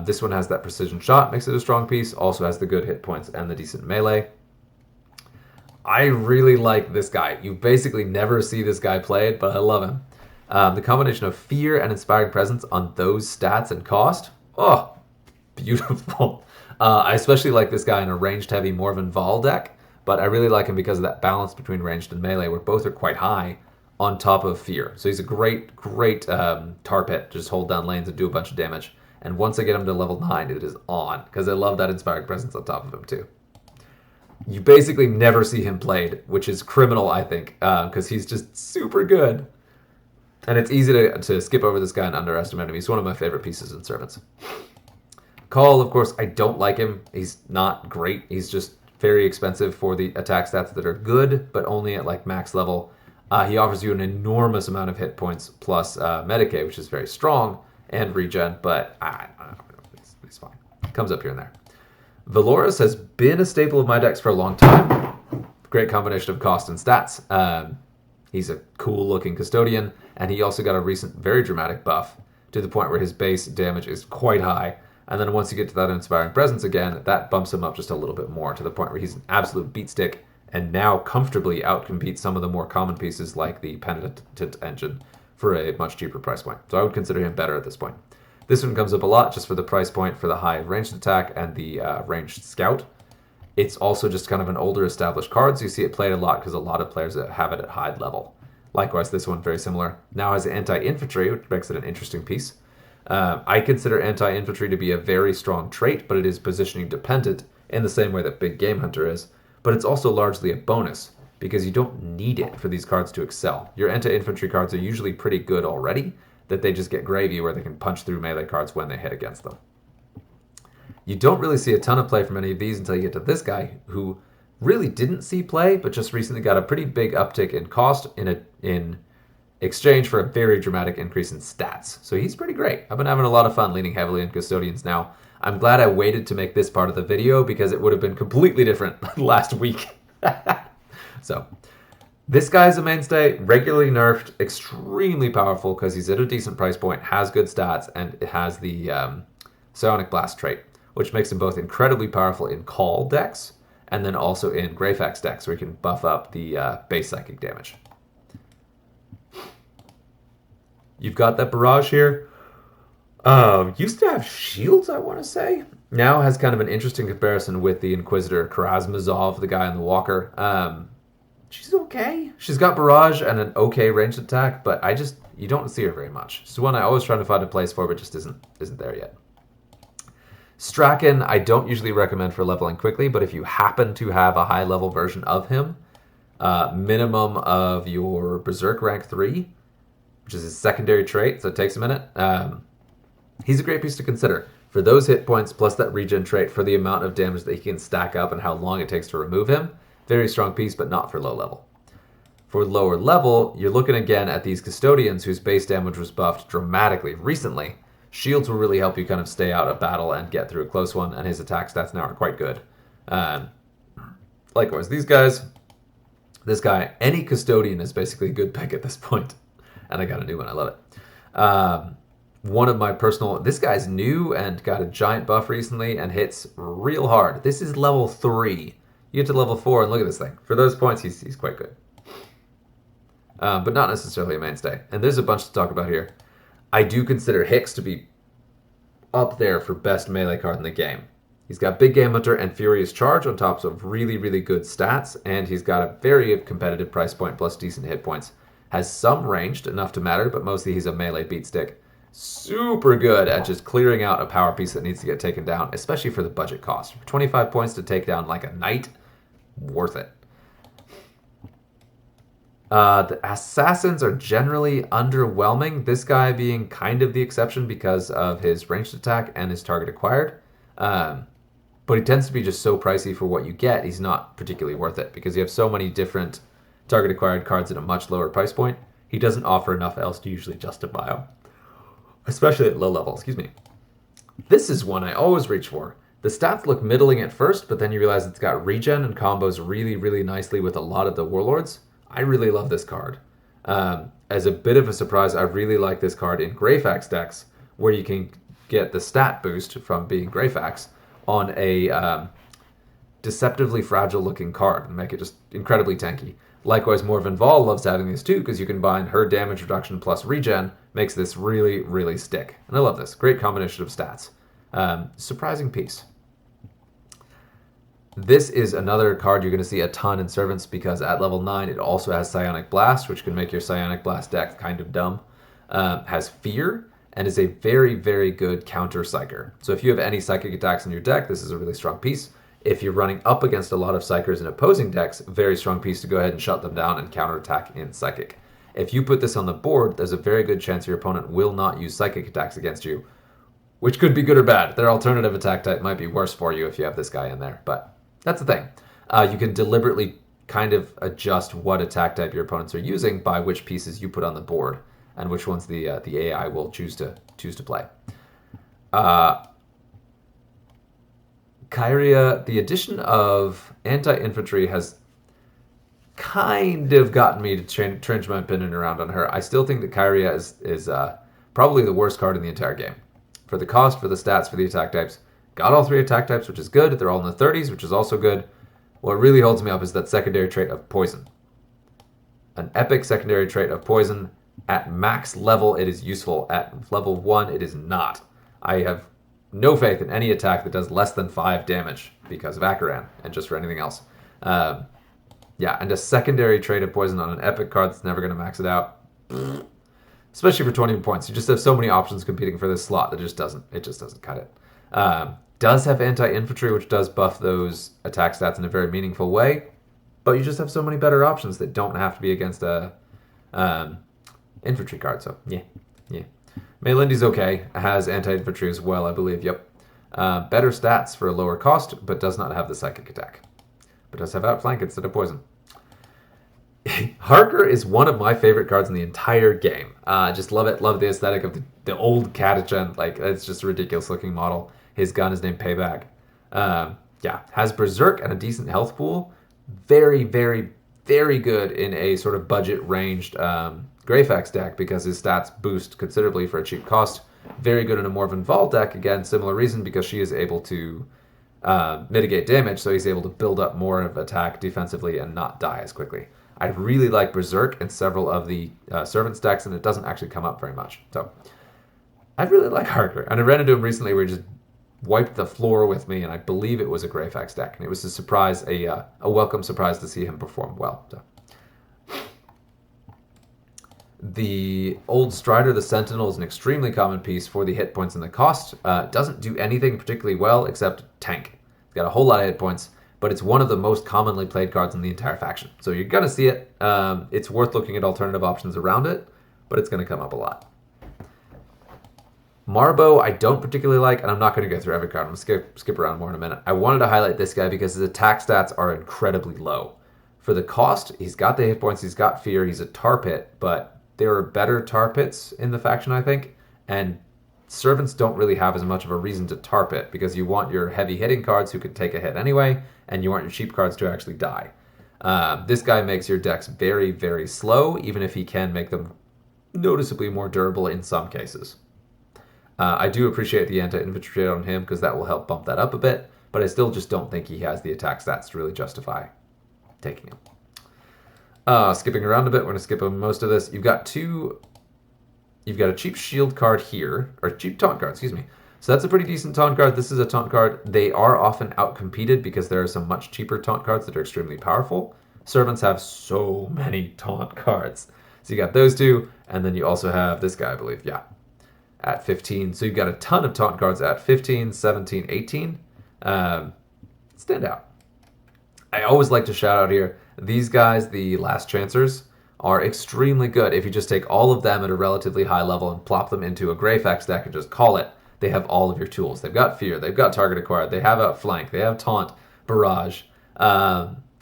Speaker 1: This one has that precision shot, makes it a strong piece, also has the good hit points and the decent melee. I really like this guy. You basically never see this guy played, but I love him. The combination of Fear and Inspiring Presence on those stats and cost, oh, beautiful. I especially like this guy in a ranged heavy Morven Vol deck, but I really like him because of that balance between ranged and melee, where both are quite high on top of Fear. So he's a great tar pit. Just hold down lanes and do a bunch of damage. And once I get him to level 9, it is on, because I love that Inspiring Presence on top of him too. You basically never see him played, which is criminal, I think, because he's just super good. And it's easy to skip over this guy and underestimate him. He's one of my favorite pieces in Servants. Call, of course, I don't like him. He's not great. He's just very expensive for the attack stats that are good, but only at like max level. He offers you an enormous amount of hit points plus Medicae, which is very strong, and regen, but he's fine. Comes up here and there. Valoris has been a staple of my decks for a long time. Great combination of cost and stats. He's a cool-looking custodian, and he also got a recent very dramatic buff to the point where his base damage is quite high. And then once you get to that Inspiring Presence again, that bumps him up just a little bit more to the point where he's an absolute beatstick and now comfortably outcompete some of the more common pieces like the Penitent Engine for a much cheaper price point. So I would consider him better at this point. This one comes up a lot just for the price point for the high ranged attack and the ranged scout. It's also just kind of an older established card, so you see it played a lot because a lot of players have it at high level. Likewise, this one, very similar. Now has anti-infantry, which makes it an interesting piece. I consider anti-infantry to be a very strong trait, but it is positioning dependent in the same way that Big Game Hunter is. But it's also largely a bonus, because you don't need it for these cards to excel. Your anti-infantry cards are usually pretty good already, that they just get gravy where they can punch through melee cards when they hit against them. You don't really see a ton of play from any of these until you get to this guy, who really didn't see play, but just recently got a pretty big uptick in cost in exchange for a very dramatic increase in stats. So he's pretty great. I've been having a lot of fun leaning heavily on Custodians now. I'm glad I waited to make this part of the video because it would have been completely different last week. So this guy's a mainstay, regularly nerfed, extremely powerful because he's at a decent price point, has good stats, and it has the Psionic Blast trait, which makes him both incredibly powerful in call decks and then also in Greyfax decks where you can buff up the base psychic damage. You've got that barrage here. Used to have shields, I want to say. Now has kind of an interesting comparison with the Inquisitor Karazmazov, the guy in the Walker. She's okay. She's got barrage and an okay ranged attack, but you don't see her very much. She's one I always try to find a place for, but just isn't there yet. Strachan, I don't usually recommend for leveling quickly, but if you happen to have a high level version of him, minimum of your Berserk rank 3, which is his secondary trait, so it takes a minute. He's a great piece to consider. For those hit points, plus that regen trait, for the amount of damage that he can stack up and how long it takes to remove him, very strong piece, but not for low level. For lower level, you're looking again at these Custodians whose base damage was buffed dramatically recently. Shields will really help you kind of stay out of battle and get through a close one, and his attack stats now are quite good. Likewise, these guys, this guy, any Custodian is basically a good pick at this point. And I got a new one, I love it. One of my this guy's new and got a giant buff recently and hits real hard. This is level 3. You get to level 4 and look at this thing. For those points, he's quite good. But not necessarily a mainstay. And there's a bunch to talk about here. I do consider Hicks to be up there for best melee card in the game. He's got Big Game Hunter and Furious Charge on top of really, really good stats, and he's got a very competitive price point plus decent hit points. Has some ranged, enough to matter, but mostly he's a melee beat stick. Super good at just clearing out a power piece that needs to get taken down, especially for the budget cost. For 25 points to take down like a knight, worth it. The assassins are generally underwhelming, this guy being kind of the exception because of his ranged attack and his target acquired. But he tends to be just so pricey for what you get, he's not particularly worth it because you have so many different target acquired cards at a much lower price point. He doesn't offer enough else to usually justify them, especially at low level, This is one I always reach for. The stats look middling at first, but then you realize it's got regen and combos really, really nicely with a lot of the warlords. I really love this card. As a bit of a surprise, I really like this card in Greyfax decks, where you can get the stat boost from being Greyfax on a deceptively fragile looking card and make it just incredibly tanky. Likewise, Morven Vol loves having these too, because you can combine her damage reduction plus regen, makes this really, really stick. And I love this. Great combination of stats. Surprising piece. This is another card you're going to see a ton in Servants because at level 9 it also has Psionic Blast, which can make your Psionic Blast deck kind of dumb. Has Fear, and is a very, very good counter Psyker. So if you have any Psychic attacks in your deck, this is a really strong piece. If you're running up against a lot of Psychers in opposing decks, very strong piece to go ahead and shut them down and counterattack in Psychic. If you put this on the board, there's a very good chance your opponent will not use Psychic attacks against you, which could be good or bad. Their alternative attack type might be worse for you if you have this guy in there, but that's the thing. You can deliberately kind of adjust what attack type your opponents are using by which pieces you put on the board and which ones the AI will choose to play. Kyria, the addition of anti-infantry has kind of gotten me to change my opinion around on her. I still think that Kyria is probably the worst card in the entire game. For the cost, for the stats, for the attack types. Got all 3 attack types, which is good. They're all in the 30s, which is also good. What really holds me up is that secondary trait of poison. An epic secondary trait of poison. At max level, it is useful. At level 1, it is not. I have no faith in any attack that does less than 5 damage because of Akaran, and just for anything else. Yeah, and a secondary trait of poison on an epic card that's never going to max it out. Especially for 20 points. You just have so many options competing for this slot that it just doesn't cut it. Does have anti-infantry, which does buff those attack stats in a very meaningful way, but you just have so many better options that don't have to be against a infantry card. So yeah. Melindy's okay. Has anti-infantry as well, I believe. Yep. Better stats for a lower cost, but does not have the psychic attack. But does have outflank instead of poison. Harker is one of my favorite cards in the entire game. Just love it. Love the aesthetic of the old Catachan. Like, it's just a ridiculous looking model. His gun is named Payback. Yeah, has Berserk and a decent health pool. Very, very, very good in a sort of budget ranged Greyfax deck because his stats boost considerably for a cheap cost. Very good in a more Vol deck. Again, similar reason because she is able to mitigate damage, so he's able to build up more of attack defensively and not die as quickly. I really like Berserk in several of the Servants decks, and it doesn't actually come up very much. So I really like Harker. And I ran into him recently where he just wiped the floor with me, and I believe it was a Greyfax deck. And it was a surprise, a welcome surprise to see him perform well. So. The old Strider, the Sentinel, is an extremely common piece for the hit points and the cost. Doesn't do anything particularly well except tank. It's got a whole lot of hit points, but it's one of the most commonly played cards in the entire faction. So you're going to see it. It's worth looking at alternative options around it, but it's going to come up a lot. Marbo, I don't particularly like, and I'm not going to go through every card. I'm going to skip around more in a minute. I wanted to highlight this guy because his attack stats are incredibly low. For the cost, he's got the hit points, he's got fear, he's a tar pit, but there are better tar pits in the faction, I think, and Servants don't really have as much of a reason to tar pit because you want your heavy hitting cards who could take a hit anyway, and you want your cheap cards to actually die. This guy makes your decks very, very slow, even if he can make them noticeably more durable in some cases. I do appreciate the anti-infantry on him because that will help bump that up a bit, but I still just don't think he has the attack stats to really justify taking him. Skipping around a bit, we're going to skip most of this. You've got a cheap shield card here, or cheap taunt card, excuse me. So that's a pretty decent taunt card. This is a taunt card. They are often outcompeted because there are some much cheaper taunt cards that are extremely powerful. Servants have so many taunt cards. So you got those two, and then you also have this guy, I believe, yeah, at 15. So you've got a ton of taunt cards at 15, 17, 18. Stand out. I always like to shout out here, these guys, the Last Chancers, are extremely good. If you just take all of them at a relatively high level and plop them into a Greyfax deck and just call it, they have all of your tools. They've got Fear, they've got Target Acquired, they have Outflank, they have Taunt, Barrage.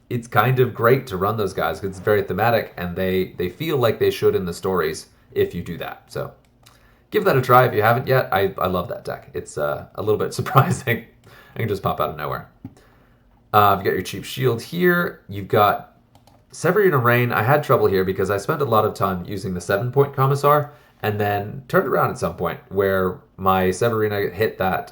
Speaker 1: It's kind of great to run those guys because it's very thematic and they feel like they should in the stories if you do that. So give that a try if you haven't yet. I love that deck. It's a little bit surprising. I can just pop out of nowhere. You've got your cheap shield here. You've got Severina Rain. I had trouble here because I spent a lot of time using the 7-point Commissar and then turned around at some point where my Severina hit that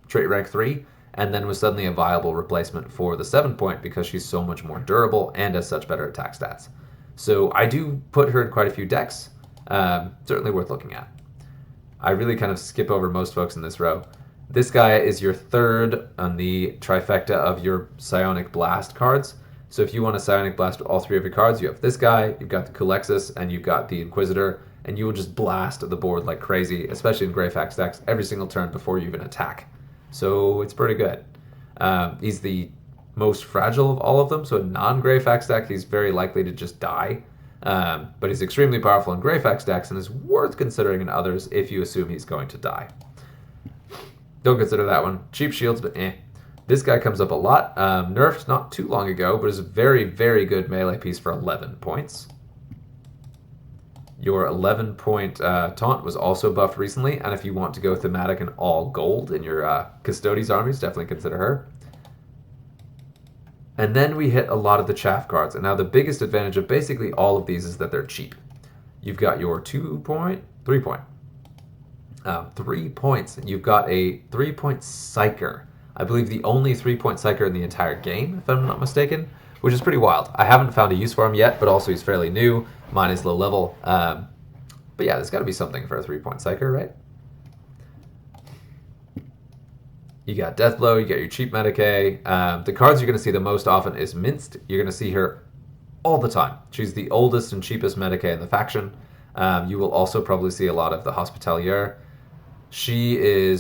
Speaker 1: trait rank 3 and then was suddenly a viable replacement for the 7-point because she's so much more durable and has such better attack stats. So I do put her in quite a few decks. Certainly worth looking at. I really kind of skip over most folks in this row. This guy is your third on the trifecta of your Psionic Blast cards. So if you want to Psionic Blast all three of your cards, you have this guy, you've got the Culexus, and you've got the Inquisitor, and you will just blast the board like crazy, especially in Greyfax decks, every single turn before you even attack. So it's pretty good. He's the most fragile of all of them, so in non-Greyfax deck, he's very likely to just die. But he's extremely powerful in Greyfax decks and is worth considering in others if you assume he's going to die. Don't consider that one. Cheap shields, but eh. This guy comes up a lot. Nerfed not too long ago, but is a very, very good melee piece for 11 points. Your 11-point taunt was also buffed recently, and if you want to go thematic and all gold in your Custodes armies, definitely consider her. And then we hit a lot of the chaff cards, and now the biggest advantage of basically all of these is that they're cheap. You've got your 2-point, 3-point. 3 points. You've got a 3-point Psyker. I believe the only 3-point psyker in the entire game, if I'm not mistaken, which is pretty wild. I haven't found a use for him yet, but also he's fairly new. Mine is low level. But yeah, there's got to be something for a 3-point psyker, right? You got Deathblow, you got your cheap Medicae. The cards you're going to see the most often is Minced. You're going to see her all the time. She's the oldest and cheapest Medicae in the faction. You will also probably see a lot of the Hospitalier. She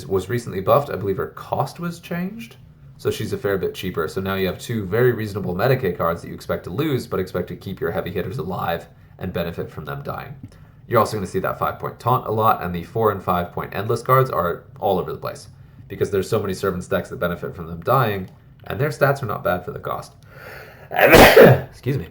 Speaker 1: was recently buffed. I believe her cost was changed, so she's a fair bit cheaper. So now you have two very reasonable Medicae cards that you expect to lose, but expect to keep your heavy hitters alive and benefit from them dying. You're also going to see that 5-point Taunt a lot, and the 4 and 5-point Endless cards are all over the place because there's so many Servants decks that benefit from them dying, and their stats are not bad for the cost. Excuse me.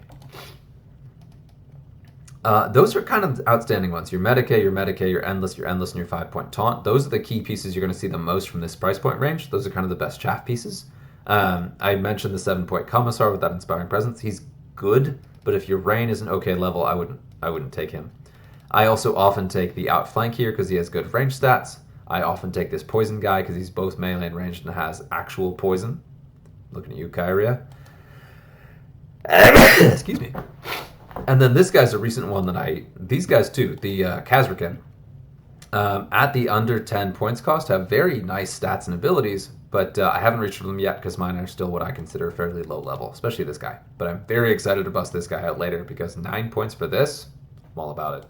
Speaker 1: Those are kind of outstanding ones. Your Medicae, your Endless, and your 5-point Taunt. Those are the key pieces you're going to see the most from this price point range. Those are kind of the best chaff pieces. I mentioned the 7-point Commissar with that Inspiring Presence. He's good, but if your Rain is an okay level, I wouldn't take him. I also often take the Outflank here because he has good range stats. I often take this Poison guy because he's both melee and ranged and has actual poison. Looking at you, Kyria. Excuse me. And then this guy's a recent one that these guys too, the Kazrakin, at the under 10 points cost have very nice stats and abilities, but I haven't reached for them yet because mine are still what I consider fairly low level, especially this guy. But I'm very excited to bust this guy out later because 9 points for this, I'm all about it.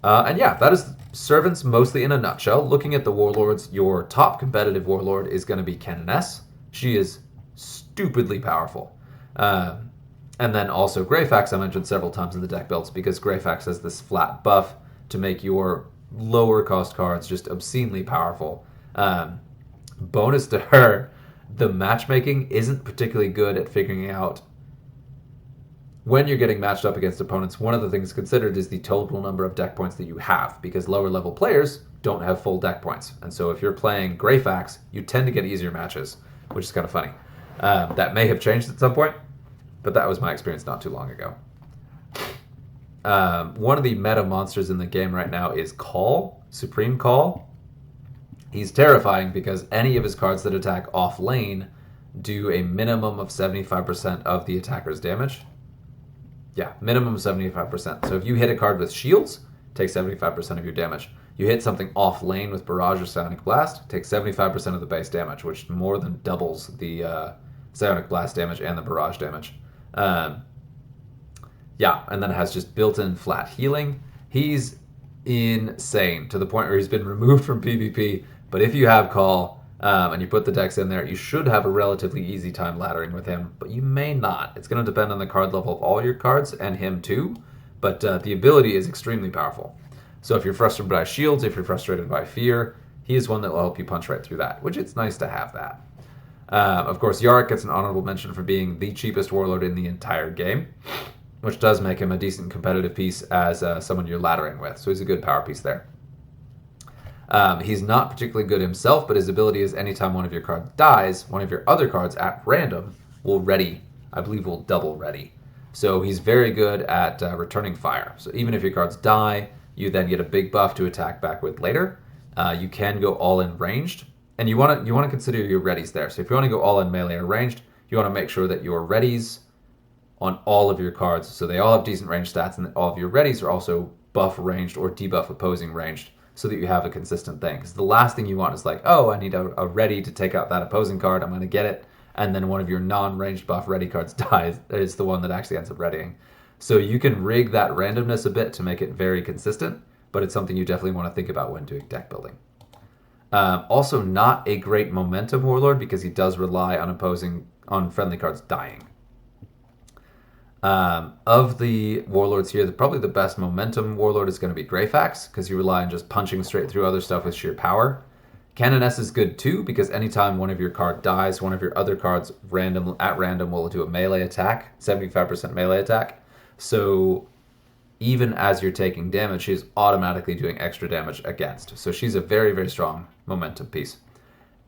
Speaker 1: And yeah, that is Servants mostly in a nutshell. Looking at the Warlords, your top competitive Warlord is going to be Canoness. She is stupidly powerful. And then also Greyfax I mentioned several times in the deck builds because Greyfax has this flat buff to make your lower cost cards just obscenely powerful. Bonus to her, the matchmaking isn't particularly good at figuring out when you're getting matched up against opponents. One of the things considered is the total number of deck points that you have because lower level players don't have full deck points. And so if you're playing Greyfax, you tend to get easier matches, which is kind of funny. That may have changed at some point, but that was my experience not too long ago. One of the meta monsters in the game right now is Call, Supreme Call. He's terrifying because any of his cards that attack off lane do a minimum of 75% of the attacker's damage. Yeah, minimum 75%. So if you hit a card with shields, take 75% of your damage. You hit something off lane with Barrage or Psionic Blast, take 75% of the base damage, which more than doubles the Psionic Blast damage and the Barrage damage. Yeah, and then it has just built-in flat healing. He's insane to the point where he's been removed from PvP, but if you have Call and you put the decks in there, you should have a relatively easy time laddering with him, but you may not. It's going to depend on the card level of all your cards and him too, but the ability is extremely powerful. So if you're frustrated by shields, if you're frustrated by fear, he is one that will help you punch right through that, which it's nice to have that. Of course, Yarick gets an honorable mention for being the cheapest Warlord in the entire game, which does make him a decent competitive piece as someone you're laddering with, so he's a good power piece there. He's not particularly good himself, but his ability is anytime one of your cards dies, one of your other cards at random will ready. I believe will double ready. So he's very good at returning fire. So even if your cards die, you then get a big buff to attack back with later. You can go all in ranged, and you want to consider your readies there. So if you want to go all in melee or ranged, you want to make sure that your readies on all of your cards, so they all have decent range stats, and that all of your readies are also buff ranged or debuff opposing ranged, so that you have a consistent thing. Because the last thing you want is like, oh, I need a ready to take out that opposing card, I'm going to get it, and then one of your non-ranged buff ready cards dies. It's the one that actually ends up readying. So you can rig that randomness a bit to make it very consistent, but it's something you definitely want to think about when doing deck building. Also not a great momentum Warlord because he does rely on friendly cards dying. Of the Warlords here, probably the best momentum Warlord is going to be Greyfax, because you rely on just punching straight through other stuff with sheer power. Canoness is good too, because anytime one of your cards dies, one of your other cards at random will do a melee attack, 75% melee attack. So even as you're taking damage, she's automatically doing extra damage against. So she's a very, very strong momentum piece.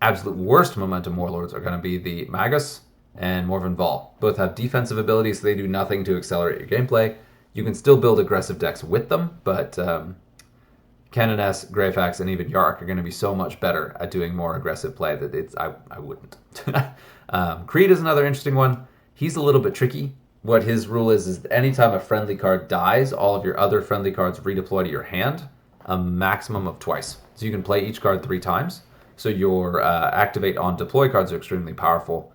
Speaker 1: Absolute worst momentum Warlords are going to be the Magus and Morven Vol. Both have defensive abilities, so they do nothing to accelerate your gameplay. You can still build aggressive decks with them, but Canoness, Greyfax, and even Yark are going to be so much better at doing more aggressive play that I wouldn't. Creed is another interesting one. He's a little bit tricky. What his rule is that anytime a friendly card dies, all of your other friendly cards redeploy to your hand a maximum of twice. So you can play each card 3 times. So your activate on deploy cards are extremely powerful.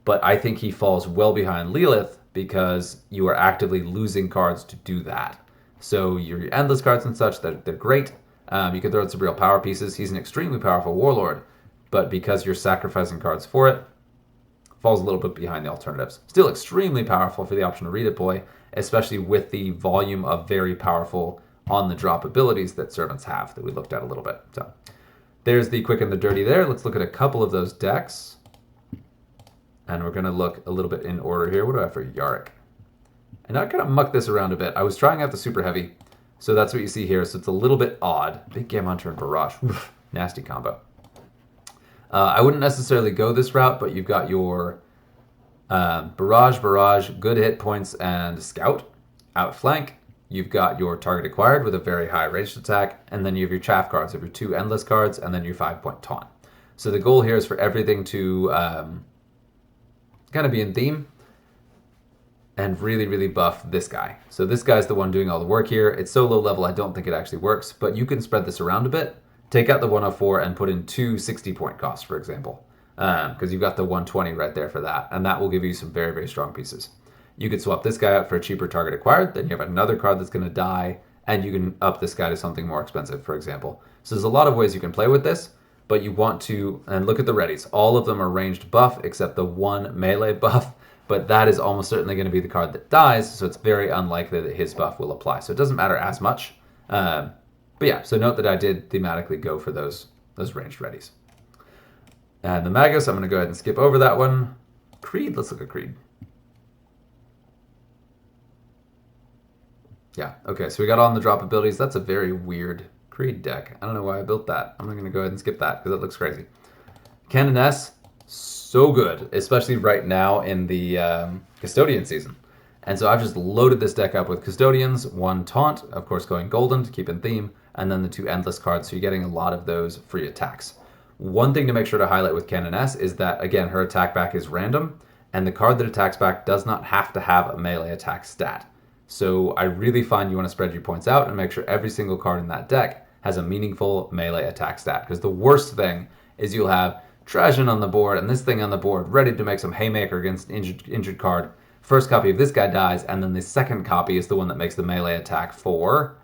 Speaker 1: But I think he falls well behind Lilith because you are actively losing cards to do that. So your endless cards and such, they're great. You can throw in some real power pieces. He's an extremely powerful warlord, but because you're sacrificing cards for it, falls a little bit behind the alternatives. Still extremely powerful for the option to redeploy, especially with the volume of very powerful on-the-drop abilities that servants have that we looked at a little bit. So there's the quick and the dirty there. Let's look at a couple of those decks. And we're going to look a little bit in order here. What do I have for Yarrick? And I kind of mucked this around a bit. I was trying out the super heavy, so that's what you see here. So it's a little bit odd. Big Game Hunter and Barrage. Oof, nasty combo. I wouldn't necessarily go this route, but you've got your Barrage, good hit points, and Scout. Outflank, you've got your target acquired with a very high ranged attack, and then you have your chaff cards, you have your 2 endless cards, and then your 5-point taunt. So the goal here is for everything to kind of be in theme and really, really buff this guy. So this guy's the one doing all the work here. It's so low level, I don't think it actually works, but you can spread this around a bit. Take out the 104 and put in 2 60-point costs, for example, because you've got the 120 right there for that, and that will give you some very, very strong pieces. You could swap this guy out for a cheaper target acquired, then you have another card that's going to die, and you can up this guy to something more expensive, for example. So there's a lot of ways you can play with this, but you want to, and look at the readies. All of them are ranged buff except the 1 melee buff, but that is almost certainly going to be the card that dies, so it's very unlikely that his buff will apply. So it doesn't matter as much. But yeah, so note that I did thematically go for those ranged readies. And the Magus, I'm going to go ahead and skip over that one. Creed, let's look at Creed. Yeah, okay, so we got on the drop abilities. That's a very weird Creed deck. I don't know why I built that. I'm going to go ahead and skip that because it looks crazy. Canoness, so good, especially right now in the Custodian season. And so I've just loaded this deck up with Custodians, 1 Taunt, of course going golden to keep in theme, and then the 2 Endless cards, so you're getting a lot of those free attacks. One thing to make sure to highlight with Canoness is that, again, her attack back is random, and the card that attacks back does not have to have a melee attack stat. So I really find you want to spread your points out and make sure every single card in that deck has a meaningful melee attack stat, because the worst thing is you'll have Trajan on the board and this thing on the board ready to make some haymaker against injured card. First copy of this guy dies, and then the second copy is the one that makes the melee attack for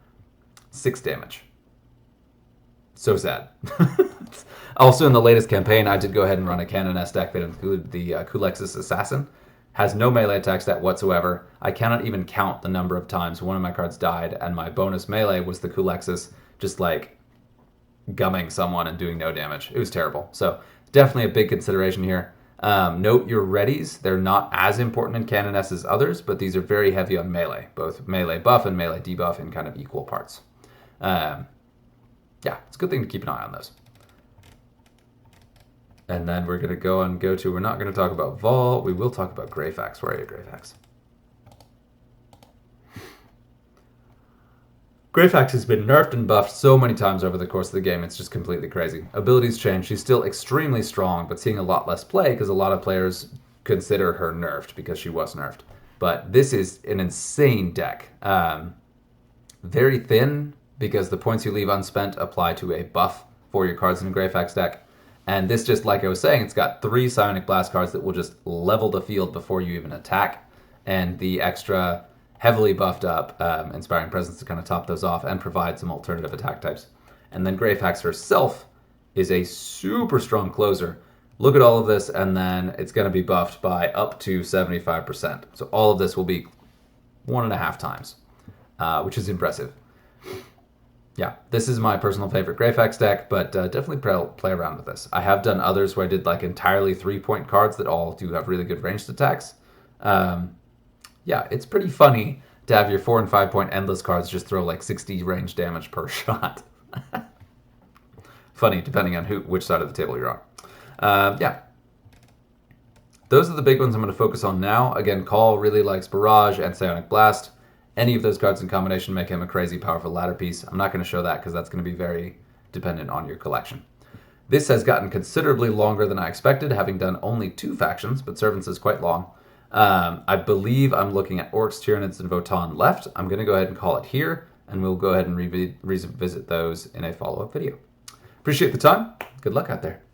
Speaker 1: 6 damage. So sad. Also, in the latest campaign, I did go ahead and run a Canoness deck that included the Kulexis Assassin. Has no melee attack stat whatsoever. I cannot even count the number of times one of my cards died, and my bonus melee was the Kulexis just like gumming someone and doing no damage. It was terrible. So definitely a big consideration here. Note your readies. They're not as important in Canoness as others, but these are very heavy on melee, both melee buff and melee debuff in kind of equal parts. Yeah, it's a good thing to keep an eye on those. And then we're going to we're not going to talk about Vol, we will talk about Greyfax. Where are you, Greyfax? Greyfax has been nerfed and buffed so many times over the course of the game, it's just completely crazy. Abilities change, she's still extremely strong, but seeing a lot less play because a lot of players consider her nerfed because she was nerfed. But this is an insane deck. Very thin, because the points you leave unspent apply to a buff for your cards in a Greyfax deck. And this, just like I was saying, it's got 3 Psionic Blast cards that will just level the field before you even attack. And the extra heavily buffed up Inspiring Presence to kind of top those off and provide some alternative attack types. And then Greyfax herself is a super strong closer. Look at all of this, and then it's going to be buffed by up to 75%. So all of this will be 1.5 times, which is impressive. Yeah, this is my personal favorite Greyfax deck, but definitely play around with this. I have done others where I did like entirely 3-point cards that all do have really good ranged attacks. Yeah, it's pretty funny to have your 4 and 5-point endless cards just throw like 60 range damage per shot. Funny, depending on which side of the table you're on. Yeah. Those are the big ones I'm going to focus on now. Again, Call really likes Barrage and Psionic Blast. Any of those cards in combination make him a crazy powerful ladder piece. I'm not going to show that because that's going to be very dependent on your collection. This has gotten considerably longer than I expected, having done only 2 factions, but Servants is quite long. I believe I'm looking at Orcs, Tyranids, and Votann left. I'm going to go ahead and call it here, and we'll go ahead and revisit those in a follow-up video. Appreciate the time. Good luck out there.